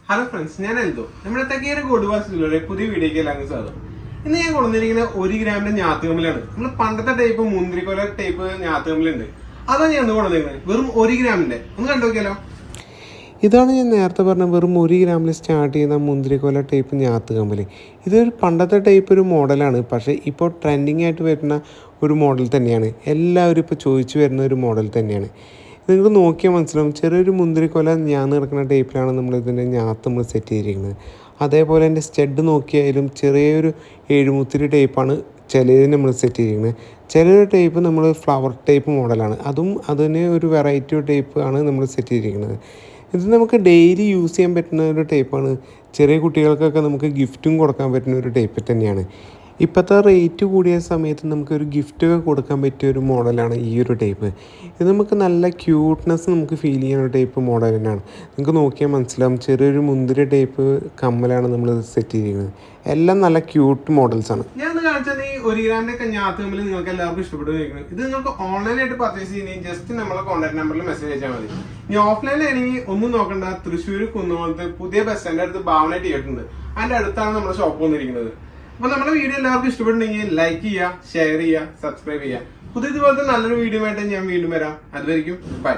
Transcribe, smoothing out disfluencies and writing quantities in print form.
Hello friends, ഞാൻ എൽദോ. നമ്മുടെ തെക്കേര കൊടുവാസിലുള്ള പുതിയ വീഡിയോക്ക് എല്ലാവർക്കും സ്വാഗതം. ഇന്ന് ഞാൻ കൊണ്ടുവന്നിരിക്കുന്ന 1 ഗ്രാമിന്റെ ഞാത്തുകമ്മിലാണ്. നമ്മൾ പണ്ടത്തെ ടൈപ്പ് മുന്തിരിക്കൊല ടൈപ്പ് ഞാത്തുകമ്മിലുണ്ട്. അതാണ് ഞാൻ ഇന്ന് കൊണ്ടുവന്നിരിക്കുന്നത്. വെറും 1 ഗ്രാമിന്റെ. ഒന്ന് കണ്ടു നോക്കിയാലോ. ഇതാണ് ഞാൻ നേരത്തെ പറഞ്ഞ വെറും 1 ഗ്രാമിൽ സ്റ്റാർട്ട് ചെയ്യുന്ന മുന്തിരിക്കൊല ടൈപ്പ് ഞാത്തുകമ്പിൽ. ഇതൊരു പണ്ടത്തെ ടൈപ്പ് ഒരു മോഡലാണ്, പക്ഷേ ഇപ്പോൾ ട്രെൻഡിങ് ആയിട്ട് വരുന്ന ഒരു മോഡൽ തന്നെയാണ്. എല്ലാവരും ഇപ്പോൾ ചോദിച്ചു വരുന്ന ഒരു മോഡൽ തന്നെയാണ്. നിങ്ങൾക്ക് നോക്കിയാൽ മനസ്സിലാവും, ചെറിയൊരു മുന്തിരിക്കൊല ഞാൻ നടക്കുന്ന ടൈപ്പിലാണ് നമ്മളിതിൻ്റെ ഞാത്ത് നമ്മൾ സെറ്റ് ചെയ്തിരിക്കുന്നത്. അതേപോലെ എൻ്റെ സ്റ്റഡ് നോക്കിയാലും ചെറിയൊരു ഏഴുമുത്തിരി ടൈപ്പാണ് ചിലത് നമ്മൾ സെറ്റ് ചെയ്തിരിക്കുന്നത്. ചിലൊരു ടൈപ്പ് നമ്മൾ ഫ്ലവർ ടൈപ്പ് മോഡലാണ്, അതും അതിന് ഒരു വെറൈറ്റി ടൈപ്പ് ആണ് നമ്മൾ സെറ്റ് ചെയ്തിരിക്കുന്നത്. ഇത് നമുക്ക് ഡെയിലി യൂസ് ചെയ്യാൻ പറ്റുന്ന ഒരു ടൈപ്പാണ്. ചെറിയ കുട്ടികൾക്കൊക്കെ നമുക്ക് ഗിഫ്റ്റും കൊടുക്കാൻ പറ്റുന്ന ഒരു ടൈപ്പ് തന്നെയാണ്. ഇപ്പോഴത്തെ റേറ്റ് കൂടിയ സമയത്ത് നമുക്കൊരു ഗിഫ്റ്റൊക്കെ കൊടുക്കാൻ പറ്റിയ ഒരു മോഡലാണ് ഈ ഒരു ടൈപ്പ്. ഇത് നമുക്ക് നല്ല ക്യൂട്ട്നെസ് നമുക്ക് ഫീൽ ചെയ്യുന്ന ഒരു ടൈപ്പ് മോഡൽ തന്നെയാണ്. നിങ്ങൾക്ക് നോക്കിയാൽ മനസ്സിലാവും, ചെറിയൊരു മുന്തിരി ടൈപ്പ് കമ്മലാണ് നമ്മൾ സെറ്റ് ചെയ്തിരിക്കുന്നത്. എല്ലാം നല്ല ക്യൂട്ട് മോഡൽസാണ്. ഞാൻ കാണിച്ചാൽ ഈ 1 ഗ്രാമിന്റെ ഞാത്തുകമ്മിൽ നിങ്ങൾക്ക് എല്ലാവർക്കും ഇഷ്ടപ്പെട്ടു നിൽക്കുന്നത്. ഇത് നിങ്ങൾക്ക് ഓൺലൈനായിട്ട് പർച്ചേസ് ചെയ്യുന്ന ജസ്റ്റ് നമ്മളെ കോൺടാക്ട് നമ്പറിൽ മെസ്സേജ് അയച്ചാൽ മതി. ഇനി ഓഫ്ലൈനിലാണെങ്കിൽ ഒന്നും നോക്കണ്ട, തൃശ്ശൂർ കുന്നോളത്ത് പുതിയ ബസ് സ്റ്റാൻഡിന്റെ അടുത്ത് ഭാവന തിയേറ്റർ ഉണ്ട്. അതിന്റെ അടുത്താണ് നമ്മുടെ ഷോപ്പ് വന്നിരിക്കുന്നത്. അപ്പൊ നമ്മുടെ വീഡിയോ എല്ലാവർക്കും ഇഷ്ടപ്പെട്ടുണ്ടെങ്കിൽ ലൈക്ക് ചെയ്യുക, ഷെയർ ചെയ്യുക, സബ്സ്ക്രൈബ് ചെയ്യുക. പുതിയതുപോലത്തെ നല്ലൊരു വീഡിയോ ആയിട്ട് ഞാൻ വീണ്ടും വരാം. അതുവരെയും ബൈ.